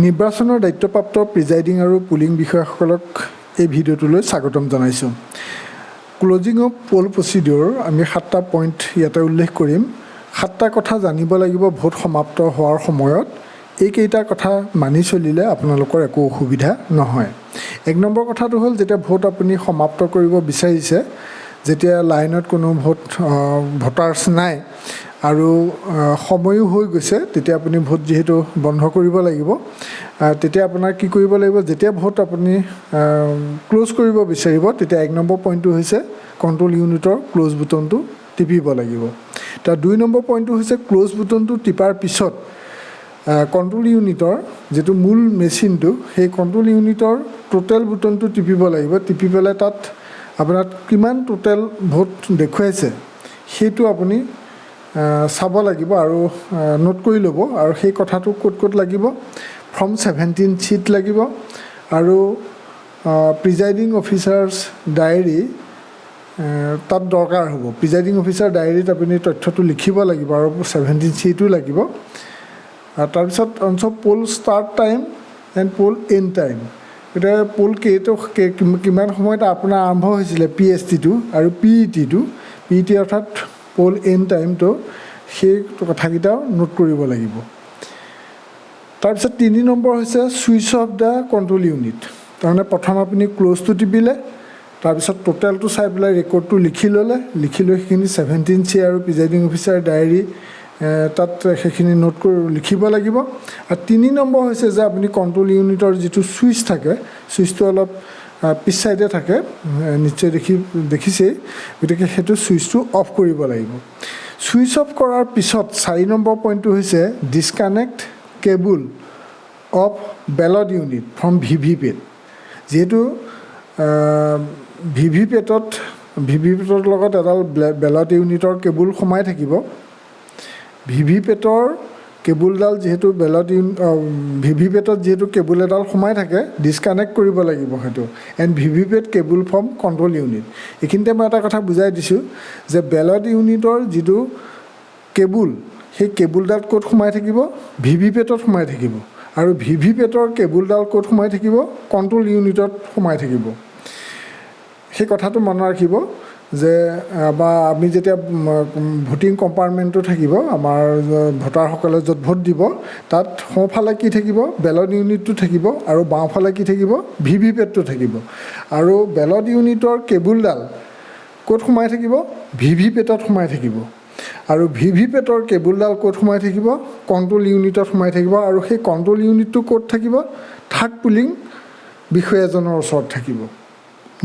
নিৰ্বাচনৰ দায়িত্বপ্ৰাপ্ত প্ৰিজাইডিং আৰু পুলিং বিষয়াসকলক এই ভিডিঅ'টোলৈ স্বাগতম জনাইছোঁ। ক্লজিং অফ পোল প্ৰচিডিঅ'ৰ আমি 7টা পইণ্ট ইয়াতে উল্লেখ কৰিম। 7টা কথা জানিব লাগিব ভোট সমাপ্ত হোৱাৰ সময়ত। এইকেইটা কথা মানি চলিলে আপোনালোকৰ একো অসুবিধা নহয়। 1 নম্বৰ কথাটো হ'ল, যেতিয়া ভোট আপুনি সমাপ্ত কৰিব বিচাৰিছে, যেতিয়া লাইনত কোনো ভোটাৰ্ছ নাই আৰু সময়ো হৈ গৈছে, তেতিয়া আপুনি ভোট যিহেতু বন্ধ কৰিব লাগিব, তেতিয়া আপোনাৰ কি কৰিব লাগিব, যেতিয়া ভোট আপুনি ক্ল'জ কৰিব বিচাৰিব, তেতিয়া 1 নম্বৰ পইণ্টটো হৈছে কণ্ট্ৰল ইউনিটৰ ক্ল'জ বুটনটো টিপিব লাগিব। তাৰ 2 নম্বৰ পইণ্টটো হৈছে ক্ল'জ বুটনটো টিপাৰ পিছত কণ্ট্ৰল ইউনিটৰ যিটো মূল মেচিনটো, সেই কণ্ট্ৰল ইউনিটৰ টোটেল বুটনটো টিপিব লাগিব। টিপি পেলাই তাত আপোনাৰ কিমান টোটেল ভোট দেখুৱাইছে সেইটো আপুনি চাব লাগিব আৰু নোট কৰি ল'ব। আৰু সেই কথাটো ক'ত লাগিব, ফৰ্ম 17 শ্বীট লাগিব আৰু প্ৰিজাইডিং অফিচাৰ্ছ ডায়েৰী তাত দৰকাৰ হ'ব। প্ৰিজাইডিং অফিচাৰ ডায়েৰীত আপুনি তথ্যটো লিখিব লাগিব আৰু 17 শ্বীটো লাগিব। তাৰপিছত অঞ্চ poll start time and poll end time, এতিয়া পোল কিমান সময়ত আপোনাৰ আৰম্ভ হৈছিলে PSTটো আৰু PET অৰ্থাৎ পোল এণ্ড টাইমটো, সেই কথাকেইটাও নোট কৰিব লাগিব। তাৰপিছত 3 নম্বৰ হৈছে switch off the control unit. তাৰমানে প্ৰথম আপুনি ক্ল'জটো টিপিলে, তাৰপিছত টোটেলটো চাই পেলাই ৰেকৰ্ডটো লিখি ল'লে, লিখি লৈ সেইখিনি 17 শ্বীট আৰু প্ৰিজাইডিং অফিচাৰ ডায়েৰী তাত সেইখিনি নোট কৰি লিখিব লাগিব। আৰু 3 নম্বৰ হৈছে যে আপুনি কণ্ট্ৰল ইউনিটৰ যিটো ছুইচ থাকে, ছুইচটো অলপ পিছ চাইডে থাকে, নিশ্চয় দেখিছেই, গতিকে সেইটো ছুইচটো অফ কৰিব লাগিব। ছুইচ অফ কৰাৰ পিছত 4 নম্বৰ পইণ্টটো হৈছে disconnect cable of ballot unit from VVPAT। যিহেতু VVPATৰ লগত এডাল বেলট ইউনিটৰ কেবুল সোমাই থাকিব। VVPATৰ কেবুলডাল যিহেতু VVPATত যিহেতু কেবুল এডাল সোমাই থাকে, ডিছকানেক্ট কৰিব লাগিব সেইটো। And VVPAT cable from control unit. এইখিনিতে মই এটা কথা বুজাই দিছোঁ যে বেলট ইউনিটৰ যিটো কেবুল, সেই কেবুলডাল ক'ত সোমাই থাকিব, VVPATত সোমাই থাকিব। আৰু VVPATৰ কেবুলডাল ক'ত সোমাই থাকিব, কণ্ট্ৰল ইউনিটত সোমাই থাকিব। সেই কথাটো মনত ৰাখিব যে আমি যেতিয়া ভোটিং কম্পাৰ্টমেণ্টটো থাকিব, আমাৰ ভোটাৰসকলে য'ত ভোট দিব, তাত সোঁফালে কি থাকিব, বেলট ইউনিটটো থাকিব আৰু বাওঁফালে কি থাকিব, VVPATটো থাকিব। আৰু বেলট ইউনিটৰ কেবুলডাল ক'ত সোমাই থাকিব, VVPATত সোমাই থাকিব। আৰু VVPATৰ কেবুলডাল ক'ত সোমাই থাকিব, কণ্ট্ৰল ইউনিটত সোমাই থাকিব। আৰু সেই কণ্ট্ৰল ইউনিটটো ক'ত থাকিব, থাৰ্ড পুলিং বিষয়াজনৰ ওচৰত থাকিব।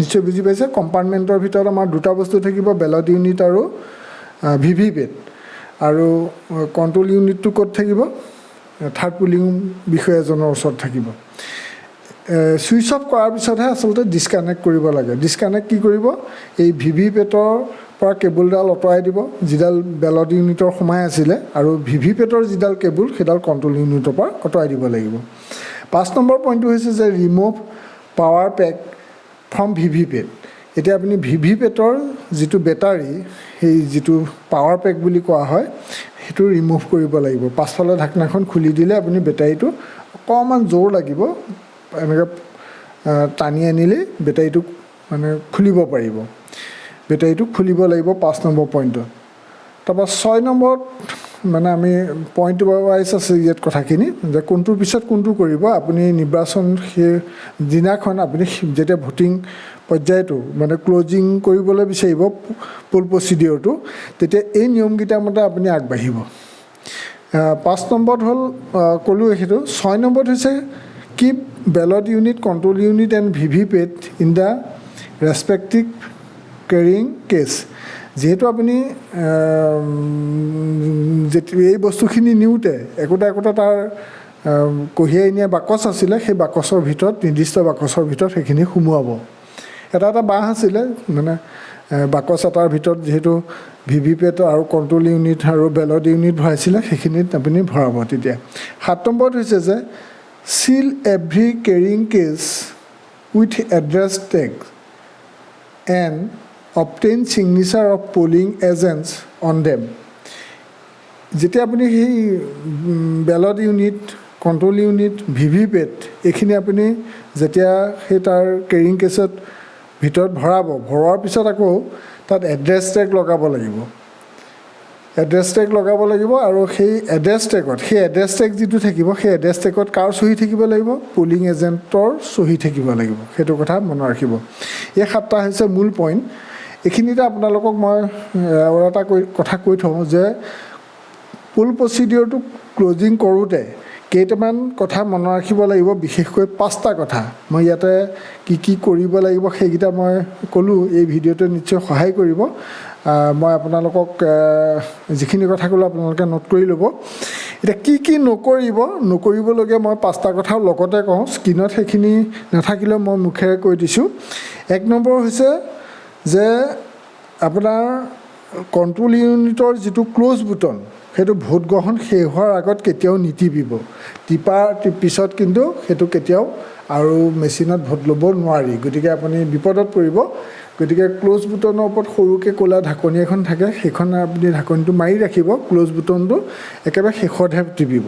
নিশ্চয় বুজি পাইছে। কম্পাৰ্টমেণ্টৰ ভিতৰত আমাৰ 2টা বস্তু থাকিব, বেলট ইউনিট আৰু VVPAT। আৰু কণ্ট্ৰল ইউনিটটো ক'ত থাকিব, থাৰ্ড পুলিং বিষয়াজনৰ ওচৰত থাকিব। ছুইচ অফ কৰাৰ পিছতহে আচলতে ডিছকানেক্ট কৰিব লাগে। ডিছকানেক্ট কি কৰিব, এই VVPATৰ পৰা কেবুলডাল আঁতৰাই দিব যিডাল বেলট ইউনিটৰ সোমাই আছিলে, আৰু VVPATৰ যিডাল কেবুল সেইডাল কণ্ট্ৰল ইউনিটৰ পৰা আঁতৰাই দিব লাগিব। 5 নম্বৰ পইণ্টটো হৈছে যে remove power pack from VVPAT। এতিয়া আপুনি VVPATৰ যিটো বেটাৰী, সেই যিটো পাৱাৰ পেক বুলি কোৱা হয়, সেইটো ৰিমুভ কৰিব লাগিব। পাছফালে ঢাকনাখন খুলি দিলে আপুনি বেটাৰীটো অকণমান জোৰ লাগিব, এনেকৈ টানি আনিলেই বেটাৰীটো মানে খুলিব পাৰিব। বেটাৰীটো খুলিব লাগিব 5 নম্বৰ পইণ্টত। তাৰপৰা 6 নম্বৰত মানে আমি পইণ্ট ৱাইজ আছে ইয়াত কথাখিনি, যে কোনটোৰ পিছত কোনটো কৰিব। আপুনি নিৰ্বাচন সেই দিনাখন আপুনি যেতিয়া ভোটিং পৰ্যায়টো মানে ক্লজিং কৰিবলৈ বিচাৰিব পোল প্ৰচিডিঅ'ৰটো, তেতিয়া এই নিয়মকেইটাৰ মতে আপুনি আগবাঢ়িব। 5 নম্বৰত হ'ল ক'লোঁ সেইটো। 6 নম্বৰত হৈছে keep ballot unit, control unit and VVPAT in the respective carrying case. যিহেতু আপুনি এই বস্তুখিনি নিওঁতে একোটা তাৰ কঢ়িয়াই নিয়া বাকচ আছিলে, সেই বাকচৰ ভিতৰত, নিৰ্দিষ্ট বাকচৰ ভিতৰত সেইখিনি সুমুৱাব। এটা বাঁহ আছিলে, মানে বাকচ এটাৰ ভিতৰত যিহেতু VVPAT আৰু কণ্ট্ৰল ইউনিট আৰু বেলট ইউনিট ভৰাইছিলে, সেইখিনিত আপুনি ভৰাব তেতিয়া। 7 নম্বৰত হৈছে যে seal every carrying case with address tag and obtain signature of polling agents on them. যেতিয়া আপুনি সেই ballot unit, control unit VVPAT এইখিনি আপুনি যেতিয়া সেই তাৰ কেৰিং কেছত ভিতৰত ভৰোৱাৰ পিছত আকৌ তাত এড্ৰেছ টেগ লগাব লাগিব আৰু সেই এড্ৰেছ টেগ যিটো থাকিব সেই এড্ৰেছ টেগত কাৰ চহী থাকিব লাগিব পুলিং এজেণ্টৰ চহী থাকিব লাগিব সেইটো কথা মনত ৰাখিব এই 7টা হৈছে মূল পইণ্ট এইখিনিতে আপোনালোকক মই আৰু এটা কথা কৈ থওঁ যে পুল প্ৰচিডিঅ'ৰটো ক্লজিং কৰোঁতে কেইটামান কথা মনত ৰাখিব লাগিব বিশেষকৈ 5টা কথা মই ইয়াতে কি কৰিব লাগিব সেইকেইটা মই ক'লোঁ এই ভিডিঅ'টোৱে নিশ্চয় সহায় কৰিব মই আপোনালোকক যিখিনি কথা ক'লোঁ আপোনালোকে নোট কৰি ল'ব এতিয়া কি নকৰিবলগীয়া মই 5টা কথাও লগতে কওঁ স্ক্ৰীণত সেইখিনি নাথাকিলেও মই মুখেৰে কৈ দিছোঁ 1 নম্বৰ হৈছে যে আপোনাৰ কণ্ট্ৰল ইউনিটৰ যিটো ক্ল'জ বুটন সেইটো ভোট গ্ৰহণ শেষ হোৱাৰ আগত কেতিয়াও নিটিপিব পিছত কিন্তু সেইটো কেতিয়াও আৰু মেচিনত ভোট ল'ব নোৱাৰি গতিকে আপুনি বিপদত পৰিব গতিকে ক্ল'জ বুটনৰ ওপৰত সৰুকৈ ক'লা ঢাকনি এখন থাকে সেইখন আপুনি ঢাকনিটো মাৰি ৰাখিব ক্ল'জ বুটনটো একেবাৰে শেষতহে টিপিব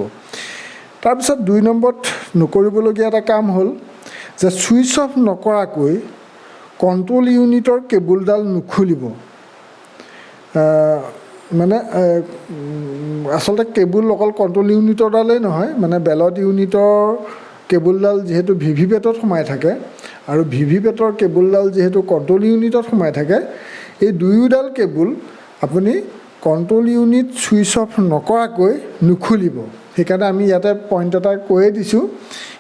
তাৰপিছত 2 নম্বৰত নকৰিবলগীয়া এটা কাম হ'ল যে ছুইচ অফ নকৰাকৈ কণ্ট্ৰল ইউনিটৰ কেবুলডাল নুখুলিব মানে আচলতে কেবুল অকল কণ্ট্ৰল ইউনিটৰডালেই নহয় মানে বেলট ইউনিটৰ কেবুলডাল যিহেতু ভিভিপেটত সোমাই থাকে আৰু ভিভিপেটৰ কেবুলডাল যিহেতু কণ্ট্ৰল ইউনিটত সোমাই থাকে এই দুয়োডাল কেবুল আপুনি কণ্ট্ৰল ইউনিট ছুইচ অফ নকৰাকৈ নুখুলিব সেইকাৰণে আমি ইয়াতে পইণ্ট এটা কৈয়ে দিছোঁ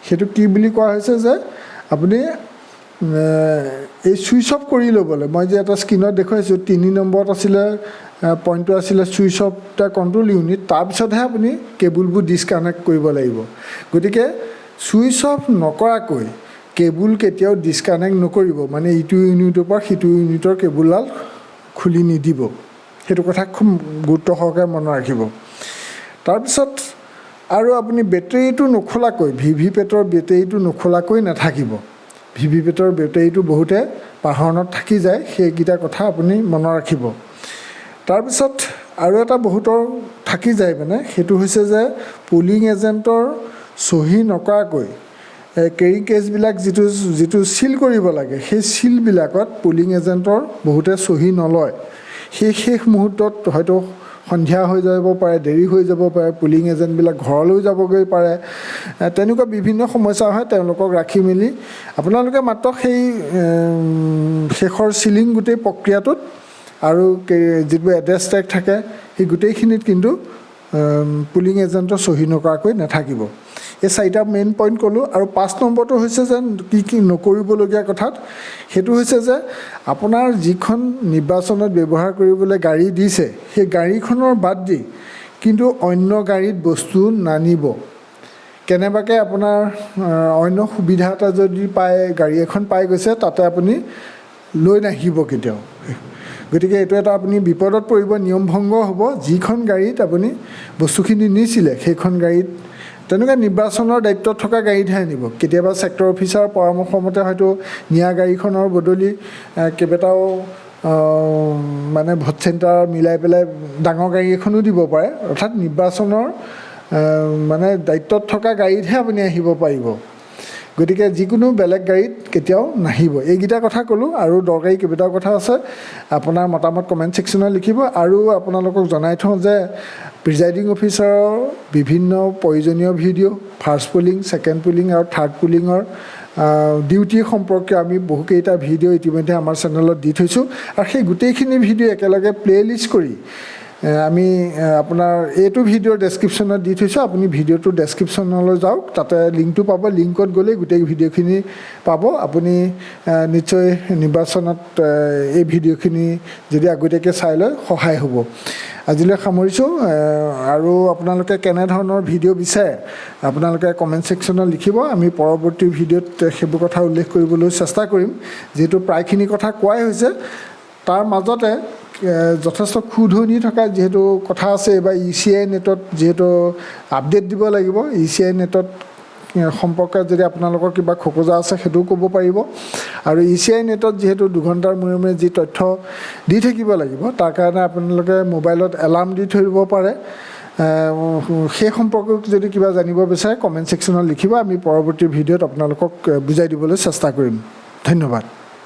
সেইটো কি বুলি কোৱা হৈছে যে আপুনি এই ছুইচ অফ কৰি ল'বলৈ মই যে এটা স্ক্ৰীণত দেখুৱাইছোঁ 3 নম্বৰত আছিলে পইণ্টটো আছিলে switch off the control unit তাৰপিছতহে আপুনি কেবুলবোৰ ডিছকানেক্ট কৰিব লাগিব গতিকে ছুইচ অফ নকৰাকৈ কেবুল কেতিয়াও ডিছকানেক্ট নকৰিব মানে ইটো ইউনিটৰ পৰা সিটো ইউনিটৰ কেবুলডাল খুলি নিদিব সেইটো কথা খুব গুৰুত্ব সহকাৰে মনত ৰাখিব তাৰপিছত আৰু আপুনি বেটেৰীটো নোখোলাকৈ ভিভিপেটৰ বেটেৰীটো নোখোলাকৈ নাথাকিব ভিভিপেটৰ বেটেৰীটো বহুতে পাহৰণত থাকি যায় সেইকেইটা কথা আপুনি মনত ৰাখিব তাৰপিছত আৰু এটা বহুতৰ থাকি যায় মানে সেইটো হৈছে যে পুলিং এজেণ্টৰ চহী নকৰাকৈ কেৰিং কেছবিলাক যিটো চিল কৰিব লাগে সেই চিলবিলাকত পুলিং এজেণ্টৰ বহুতে চহী নলয় সেই শেষ মুহূৰ্তত হয়তো সন্ধিয়া হৈ যাব পাৰে দেৰি হৈ যাব পাৰে পুলিং এজেণ্টবিলাক ঘৰলৈ যাবগৈ পাৰে তেনেকুৱা বিভিন্ন সমস্যা হয় তেওঁলোকক ৰাখি মেলি আপোনালোকে মাত্ৰ সেই শেষৰ চিলিং গোটেই প্ৰক্ৰিয়াটোত আৰু যিবোৰ এড্ৰেছ টেগ থাকে সেই গোটেইখিনিত কিন্তু পুলিং এজেণ্টৰ চহী নকৰাকৈ নাথাকিব এই 4টা মেইন পইণ্ট ক'লোঁ আৰু 5 নম্বৰটো হৈছে যে কি নকৰিবলগীয়া কথাত সেইটো হৈছে যে আপোনাৰ যিখন নিৰ্বাচনত ব্যৱহাৰ কৰিবলৈ গাড়ী দিছে সেই গাড়ীখনৰ বাদ দি কিন্তু অন্য গাড়ীত বস্তু নানিব কেনেবাকৈ আপোনাৰ অন্য সুবিধা এটা যদি পায় গাড়ী এখন পাই গৈছে তাতে আপুনি লৈ নাহিব কেতিয়াও গতিকে এইটো এটা আপুনি বিপদত পৰিব নিয়ম ভংগ হ'ব যিখন গাড়ীত আপুনি বস্তুখিনি নিছিলে সেইখন গাড়ীত তেনেকুৱা নিৰ্বাচনৰ দায়িত্বত থকা গাড়ীতহে আনিব কেতিয়াবা ছেক্টৰ অফিচাৰৰ পৰামৰ্শমতে হয়তো নিয়া গাড়ীখনৰ বদলি কেইবাটাও মানে ভোট চেণ্টাৰ মিলাই পেলাই ডাঙৰ গাড়ী এখনো দিব পাৰে অৰ্থাৎ নিৰ্বাচনৰ মানে দায়িত্বত থকা গাড়ীতহে আপুনি আহিব পাৰিব গতিকে যিকোনো বেলেগ গাড়ীত কেতিয়াও নাহিব এইকেইটা কথা ক'লোঁ আৰু দৰকাৰী কেইবাটাও কথা আছে আপোনাৰ মতামত কমেণ্ট ছেকশ্যনত লিখিব আৰু আপোনালোকক জনাই থওঁ যে প্ৰিজাইডিং অফিচাৰৰ বিভিন্ন প্ৰয়োজনীয় video' first polling second polling আৰু থাৰ্ড পুলিঙৰ ডিউটি সম্পৰ্কীয় আমি বহুকেইটা ভিডিঅ' ইতিমধ্যে আমাৰ চেনেলত দি থৈছোঁ আৰু সেই গোটেইখিনি ভিডিঅ' একেলগে প্লে'লিষ্ট কৰি আমি আপোনাৰ এইটো ভিডিঅ'ৰ ডেছক্ৰিপশ্যনত দি থৈছোঁ আপুনি ভিডিঅ'টোৰ ডেছক্ৰিপশ্যনলৈ যাওক তাতে লিংকটো পাব লিংকত গ'লেই গোটেই ভিডিঅ'খিনি পাব আপুনি নিশ্চয় নিৰ্বাচনত এই ভিডিঅ'খিনি যদি আগতীয়াকৈ চাই লয় সহায় হ'ব আজিলৈ সামৰিছোঁ আৰু আপোনালোকে কেনেধৰণৰ ভিডিঅ' বিচাৰে আপোনালোকে কমেণ্ট ছেকশ্যনত লিখিব আমি পৰৱৰ্তী ভিডিঅ'ত সেইবোৰ কথা উল্লেখ কৰিবলৈ চেষ্টা কৰিম যিহেতু প্ৰায়খিনি কথা কোৱাই হৈছে তাৰ মাজতে যথেষ্ট খুধনি থকা যিহেতু কথা আছে এইবাৰ ECI নেটত যিহেতু আপডেট দিব লাগিব ECI নেটত সম্পৰ্কে যদি আপোনালোকৰ কিবা খোকোজা আছে সেইটোও ক'ব পাৰিব আৰু ECI নেটত যিহেতু 2 ঘণ্টাৰ মূৰে যি তথ্য দি থাকিব লাগিব তাৰ কাৰণে আপোনালোকে মোবাইলত এলাৰ্ম দি থৈ দিব পাৰে সেই সম্পৰ্কে যদি কিবা জানিব বিচাৰে কমেণ্ট ছেকশ্যনত লিখিব আমি পৰৱৰ্তী ভিডিঅ'ত আপোনালোকক বুজাই দিবলৈ চেষ্টা কৰিম ধন্যবাদ